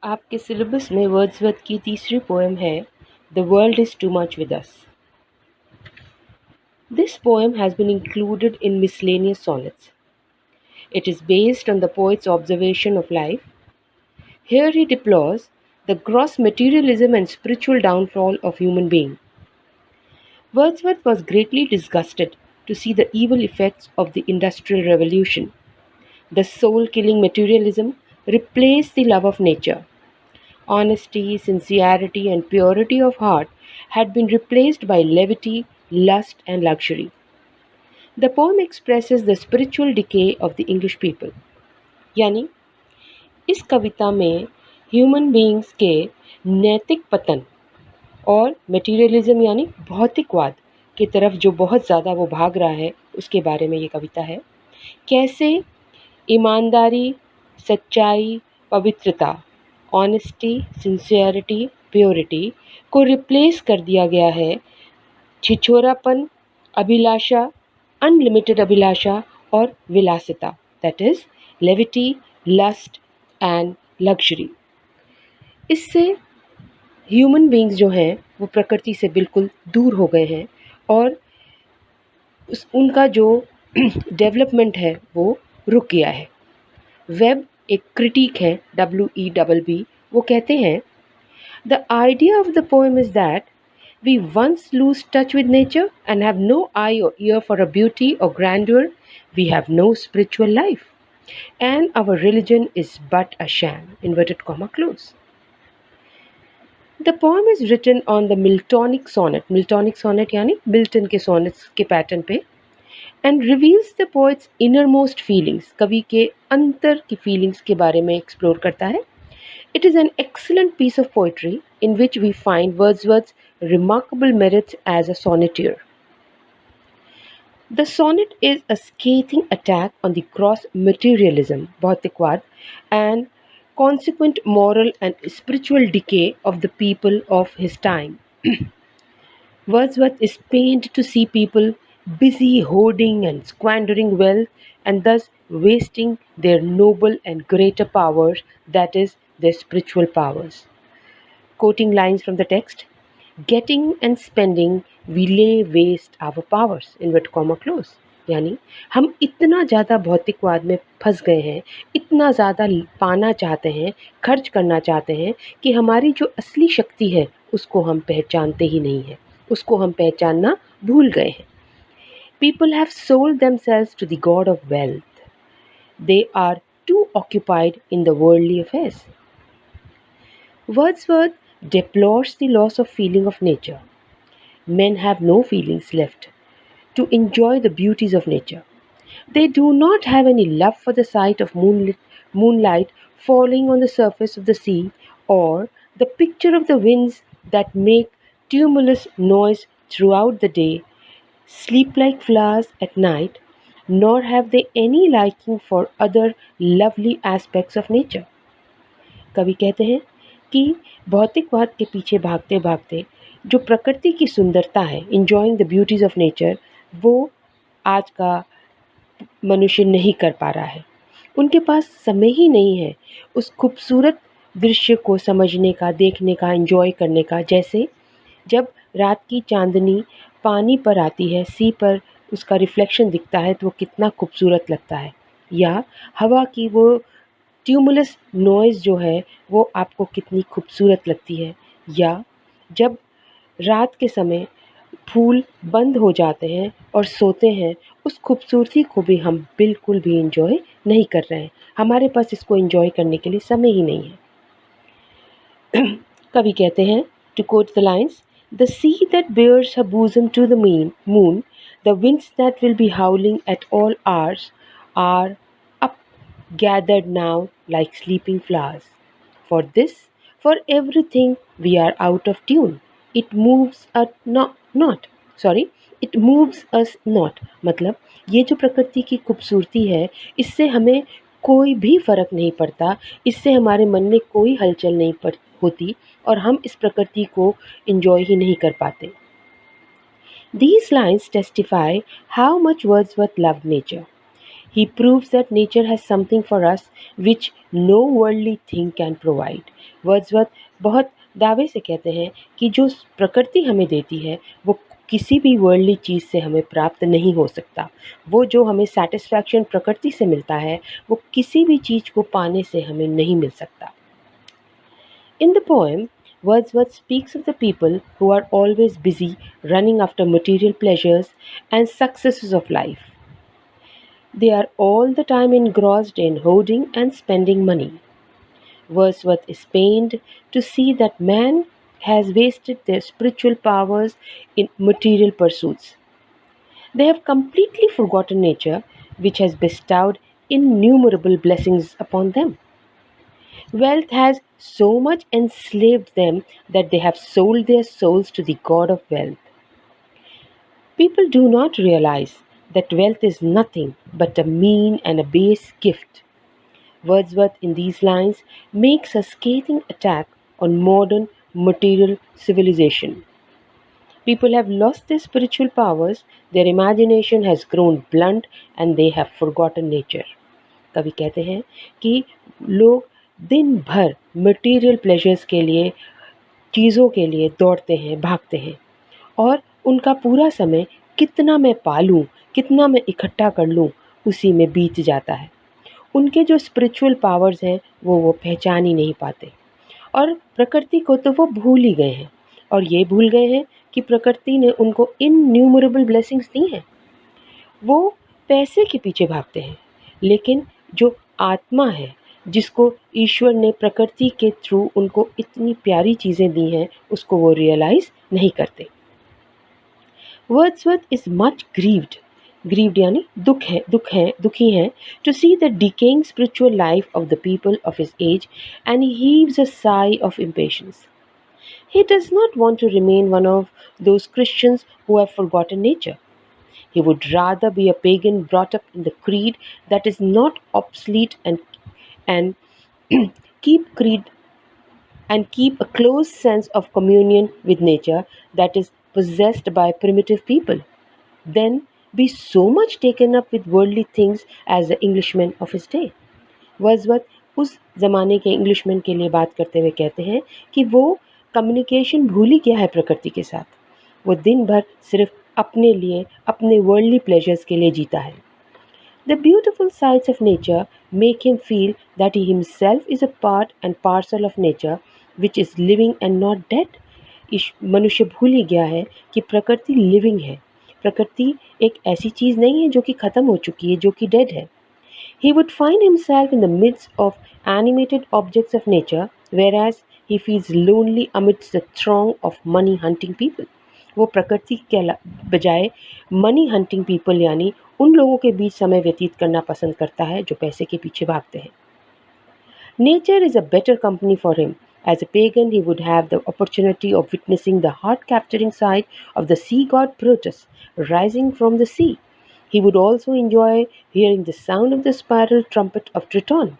आपके सिलेबस में वर्ड्सवर्थ की तीसरी पोएम है the world is too much with us. This poem has been included in miscellaneous sonnets. It is based on the poet's observation of life. Here he deplores the gross materialism and spiritual downfall of human being. Wordsworth was greatly disgusted to see the evil effects of the Industrial Revolution. The soul-killing materialism replaced the love of nature. Honesty, sincerity, and purity of heart had been replaced by levity, lust, and luxury. The poem expresses the spiritual decay of the English people. यानी इस कविता में human beings के नैतिक पतन और materialism यानी भौतिकवाद की तरफ जो बहुत ज़्यादा वो भाग रहा है उसके बारे में ये कविता है. कैसे ईमानदारी, सच्चाई, पवित्रता, ऑनेस्टी, सिंसियरिटी, प्योरिटी को रिप्लेस कर दिया गया है छिछोरापन, अभिलाषा, अनलिमिटेड अभिलाषा और विलासिता, that is levity, lust and luxury. इससे ह्यूमन बीइंग्स जो हैं वो प्रकृति से बिल्कुल दूर हो गए हैं और उनका जो डेवलपमेंट है वो रुक गया है. वेब एक क्रिटिक है, WEBB, वो कहते हैं the idea of the poem is that we once lose touch with nature and have no eye or ear for a beauty or grandeur, we have no spiritual life. And our religion is but a sham. Inverted comma close. The poem is written on the Miltonic sonnet. Miltonic sonnet यानी Milton के sonnets के pattern पे, and reveals the poet's innermost feelings. कवि के अंतर की feelings के बारे में explore करता है. It is an excellent piece of poetry in which we find Wordsworth's remarkable merits as a sonneteer. The sonnet is a scathing attack on the gross materialism, bhautikvad, and consequent moral and spiritual decay of the people of his time. Wordsworth is pained to see people busy hoarding and squandering wealth and thus wasting their noble and greater powers, that is, their spiritual powers. Quoting lines from the text, getting and spending we lay waste our powers, inverted comma close. यानी हम इतना ज़्यादा भौतिकवाद में फंस गए हैं, इतना ज़्यादा पाना चाहते हैं, खर्च करना चाहते हैं कि हमारी जो असली शक्ति है उसको हम पहचानते ही नहीं हैं, उसको हम पहचानना भूल गए हैं. People have sold themselves to the god of wealth. They are too occupied in the worldly affairs. Wordsworth deplores the loss of feeling of nature. Men have no feelings left to enjoy the beauties of nature. They do not have any love for the sight of moonlight falling on the surface of the sea or the picture of the winds that make tumultuous noise throughout the day, sleep like flowers at night, nor have they any liking for other lovely aspects of nature. कवि कहते हैं कि भौतिकवाद के पीछे भागते भागते जो प्रकृति की सुंदरता है, enjoying the beauties of nature, वो आज का मनुष्य नहीं कर पा रहा है. उनके पास समय ही नहीं है उस खूबसूरत दृश्य को समझने का, देखने का, एंजॉय करने का. जैसे जब रात की चांदनी पानी पर आती है, सी पर उसका रिफ्लेक्शन दिखता है तो वो कितना खूबसूरत लगता है, या हवा की वो ट्यूमुलस नॉइज़ जो है वो आपको कितनी खूबसूरत लगती है, या जब रात के समय फूल बंद हो जाते हैं और सोते हैं, उस खूबसूरती को भी हम बिल्कुल भी एंजॉय नहीं कर रहे हैं. हमारे पास इसको एंजॉय करने के लिए समय ही नहीं है. कवि कहते हैं, to quote the lines, the sea that bears her bosom to the moon, the winds that will be howling at all hours are up gathered now like sleeping flowers. For this, for everything we are out of tune. It moves us not. It moves us not. मतलब ये जो प्रकृति की खूबसूरती है, इससे हमें कोई भी फ़र्क नहीं पड़ता, इससे हमारे मन में कोई हलचल नहीं होती और हम इस प्रकृति को एंजॉय ही नहीं कर पाते. These lines testify how much Wordsworth loved nature. He proves that nature has something for us which no worldly thing can provide. Wordsworth बहुत दावे से कहते हैं कि जो प्रकृति हमें देती है वो किसी भी वर्ल्डली चीज़ से हमें प्राप्त नहीं हो सकता। वो जो हमें सेटिस्फैक्शन प्रकृति से मिलता है वो किसी भी चीज़ को पाने से हमें नहीं मिल सकता। In the poem, Wordsworth speaks of the people who are always busy running after material pleasures and successes of life. They are all the time engrossed in hoarding and spending money. Wordsworth is pained to see that man has wasted their spiritual powers in material pursuits. They have completely forgotten nature, which has bestowed innumerable blessings upon them. Wealth has so much enslaved them that they have sold their souls to the god of wealth. People do not realize that wealth is nothing but a mean and a base gift. Wordsworth, in these lines, makes a scathing attack on modern material civilization. People have lost their spiritual powers, their imagination has grown blunt, and they have forgotten nature. कवि कहते हैं कि लोग दिन भर material pleasures के लिए, चीज़ों के लिए दौड़ते हैं, भागते हैं और उनका पूरा समय कितना मैं पालूं, कितना मैं इकट्ठा कर लूं, उसी में बीत जाता है। उनके जो स्पिरिचुअल पावर्स हैं वो पहचान ही नहीं पाते और प्रकृति को तो वो भूल ही गए हैं और ये भूल गए हैं कि प्रकृति ने उनको इनन्यूमरेबल ब्लेसिंग्स दी हैं। वो पैसे के पीछे भागते हैं, लेकिन जो आत्मा है, जिसको ईश्वर ने प्रकृति के थ्रू उनको इतनी प्यारी चीज़ें दी हैं, उसको वो रियलाइज़ नहीं करते। वर्ड्सवर्थ इज मच ग्रीव्ड यानी दुखी हैं to see the decaying spiritual life of the people of his age and he heaves a sigh of impatience. He does not want to remain one of those Christians who have forgotten nature. He would rather be a pagan brought up in the creed that is not obsolete and keep a close sense of communion with nature that is possessed by primitive people, than be so much taken up with worldly things as the Englishman of his day. Wordsworth उस ज़माने के Englishman के लिए बात करते हुए कहते हैं कि वो कम्युनिकेशन भूल ही गया है प्रकृति के साथ। वो दिन भर सिर्फ अपने लिए, अपने वर्ल्डली प्लेजर्स के लिए जीता है। The beautiful sights of nature make him feel that he himself is a part and parcel of nature which is living and not dead. मनुष्य भूल ही गया है कि प्रकृति लिविंग है। प्रकृति एक ऐसी चीज़ नहीं है जो कि ख़त्म हो चुकी है, जो कि डेड है। He would find himself in the midst of animated objects of nature, whereas he feels lonely amidst the throng of money hunting people. वो प्रकृति के बजाय मनी हंटिंग पीपल यानी उन लोगों के बीच समय व्यतीत करना पसंद करता है जो पैसे के पीछे भागते हैं। Nature is a better company for him. As a pagan, he would have the opportunity of witnessing the heart-capturing sight of the sea god Proteus rising from the sea. He would also enjoy hearing the sound of the spiral trumpet of Triton.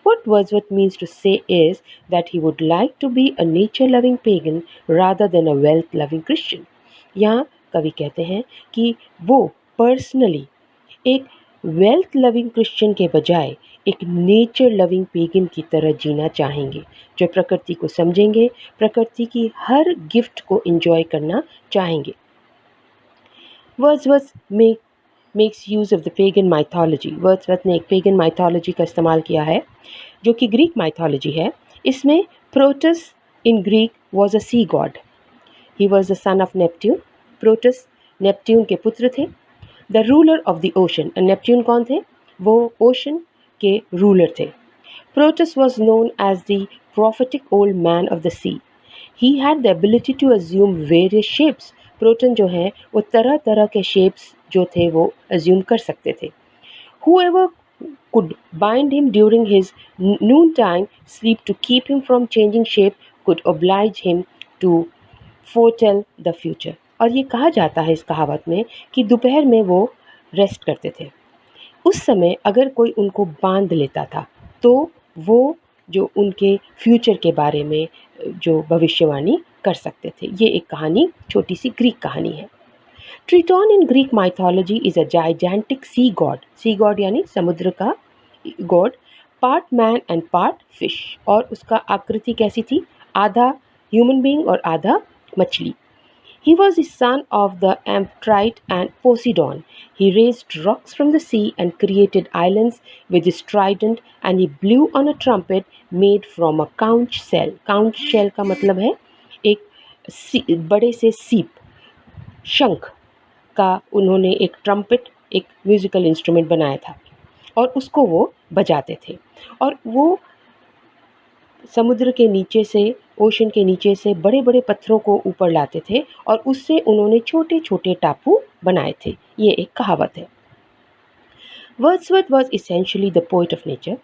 What Wordsworth means to say is that he would like to be a nature-loving pagan rather than a wealth-loving Christian. यहाँ कवि कहते हैं कि वो personally एक wealth loving Christian के बजाय एक नेचर लविंग पेगन की तरह जीना चाहेंगे, जो प्रकृति को समझेंगे, प्रकृति की हर गिफ्ट को एंजॉय करना चाहेंगे। Wordsworth makes use of the pagan mythology. Wordsworth ने एक पेगन माइथोलॉजी का इस्तेमाल किया है जो कि ग्रीक माइथोलॉजी है। इसमें Proteus in Greek was a sea god. He was the son of Neptune. Proteus Neptune के पुत्र थे। The ruler of the ocean. Neptune कौन थे? वो ओशन के रूलर थे। Proteus was known as the prophetic old man of the sea. He had the ability to assume various shapes. Proton जो है वो तरह तरह के शेप्स जो थे वो assume कर सकते थे। Whoever could bind him during his noontime sleep to keep him from changing shape could oblige him to foretell the future. और ये कहा जाता है इस कहावत में कि दोपहर में वो रेस्ट करते थे। उस समय अगर कोई उनको बांध लेता था तो वो जो उनके फ्यूचर के बारे में जो भविष्यवाणी कर सकते थे। ये एक कहानी, छोटी सी ग्रीक कहानी है। Triton in Greek mythology is a gigantic sea god. Sea god यानी समुद्र का god, part man and part fish. और उसका आकृति कैसी थी? आधा human being और आधा मछली. He was the son of the Amphitrite and Poseidon. He raised rocks from the sea and created islands with his trident, and he blew on a trumpet made from a conch shell. Conch shell का मतलब है एक बड़े से सीप, शंख का उन्होंने एक ट्रम्पेट, एक म्यूजिकल इंस्ट्रूमेंट बनाया था और उसको वो बजाते थे और वो समुद्र के नीचे से, ओशन के नीचे से बड़े बड़े पत्थरों को ऊपर लाते थे और उससे उन्होंने छोटे छोटे टापू बनाए थे. ये एक कहावत है. Wordsworth was essentially the poet of nature,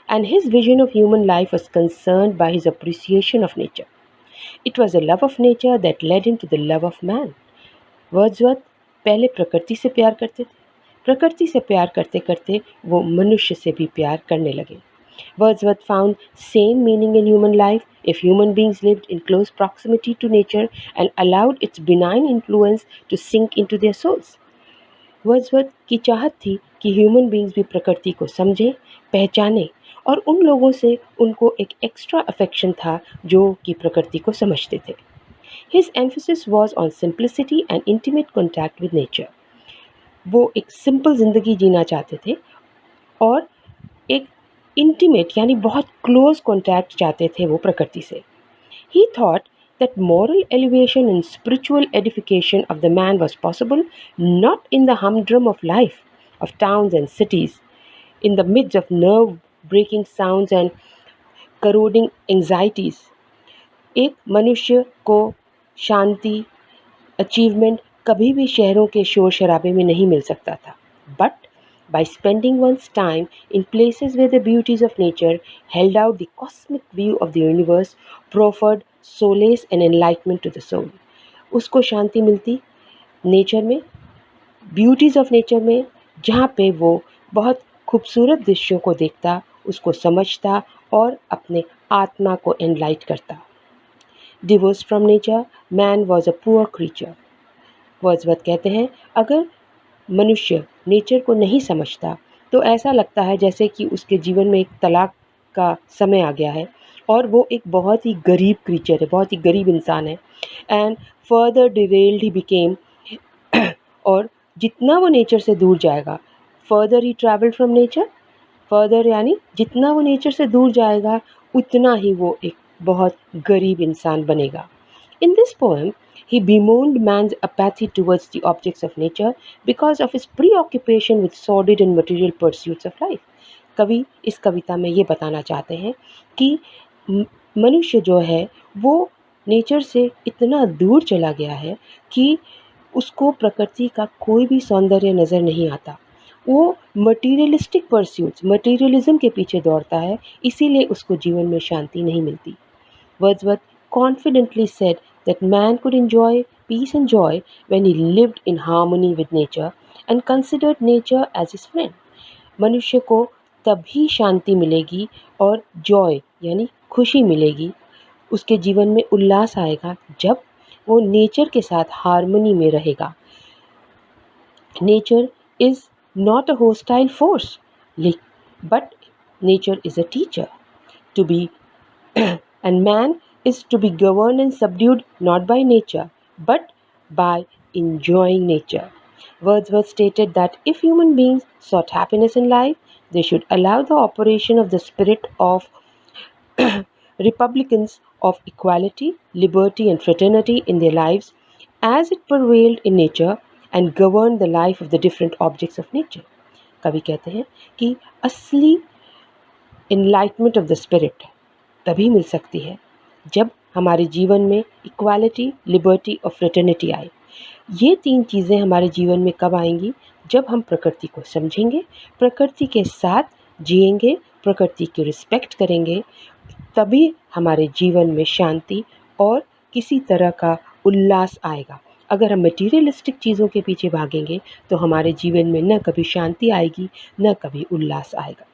and his vision of human life was concerned by his appreciation of nature. It was a love of nature that led him to the love of man. Wordsworth पहले प्रकृति से प्यार करते थे. प्रकृति से प्यार करते करते वो मनुष्य से भी प्यार करने लगे. Wordsworth found same meaning in human life if human beings lived in close proximity to nature and allowed its benign influence to sink into their souls. Wordsworth की चाहत थी कि ह्यूमन बींग्स भी प्रकृति को समझें, पहचानें और उन लोगों से उनको एक एक्स्ट्रा अफेक्शन था जो कि प्रकृति को समझते थे. His emphasis was on simplicity and intimate contact with nature. वो एक सिंपल ज़िंदगी जीना चाहते थे और एक इंटीमेट यानी बहुत क्लोज कॉन्टैक्ट चाहते थे वो प्रकृति से. He thought that moral elevation and spiritual edification of the man was possible not in the humdrum of life, of towns and cities, in the midst of nerve-breaking sounds and corroding anxieties. एक मनुष्य को शांति, achievement कभी भी शहरों के शोर शराबे में नहीं मिल सकता था, but by spending one's time in places where the beauties of nature held out the cosmic view of the universe proffered solace and enlightenment to the soul. उसको शांति मिलती नेचर में, ब्यूटीज़ ऑफ नेचर में, जहाँ पे वो बहुत खूबसूरत दृश्यों को देखता, उसको समझता और अपने आत्मा को एनलाइट करता. Divorced from nature, man was a poor creature. Wordsworth कहते हैं अगर मनुष्य नेचर को नहीं समझता तो ऐसा लगता है जैसे कि उसके जीवन में एक तलाक का समय आ गया है और वो एक बहुत ही गरीब क्रीचर है, बहुत ही गरीब इंसान है. And further derailed he became और जितना वो नेचर से दूर जाएगा, further he travelled from nature, further यानी जितना वो नेचर से दूर जाएगा उतना ही वो एक बहुत गरीब इंसान बनेगा. In this poem, he bemoaned man's apathy towards the objects of nature because of his preoccupation with sordid and material pursuits of life. कवि इस कविता में ये बताना चाहते हैं कि मनुष्य जो है वो नेचर से इतना दूर चला गया है कि उसको प्रकृति का कोई भी सौंदर्य नज़र नहीं आता. वो मटीरियलिस्टिक परस्यूट्स, मटीरियलिज्म के पीछे दौड़ता है, इसीलिए उसको जीवन में शांति नहीं मिलती. Wordsworth confidently said that man could enjoy peace and joy when he lived in harmony with nature and considered nature as his friend. मनुष्य को तभी शांति मिलेगी और जॉय यानी खुशी मिलेगी, उसके जीवन में उल्लास आएगा जब वो नेचर के साथ हार्मनी में रहेगा. Nature is not a hostile force, but nature is a teacher to be and man is to be governed and subdued not by nature but by enjoying nature. Wordsworth stated that if human beings sought happiness in life, they should allow the operation of the spirit of republicans of equality, liberty and fraternity in their lives as it prevailed in nature and governed the life of the different objects of nature. कवि कहते हैं कि असली enlightenment of the spirit तभी मिल सकती है जब हमारे जीवन में इक्वालिटी, लिबर्टी और फ्रेटर्निटी आए. ये तीन चीज़ें हमारे जीवन में कब आएंगी? जब हम प्रकृति को समझेंगे, प्रकृति के साथ जिएंगे, प्रकृति की रिस्पेक्ट करेंगे, तभी हमारे जीवन में शांति और किसी तरह का उल्लास आएगा. अगर हम मटीरियलिस्टिक चीज़ों के पीछे भागेंगे तो हमारे जीवन में न कभी शांति आएगी, न कभी उल्लास आएगा.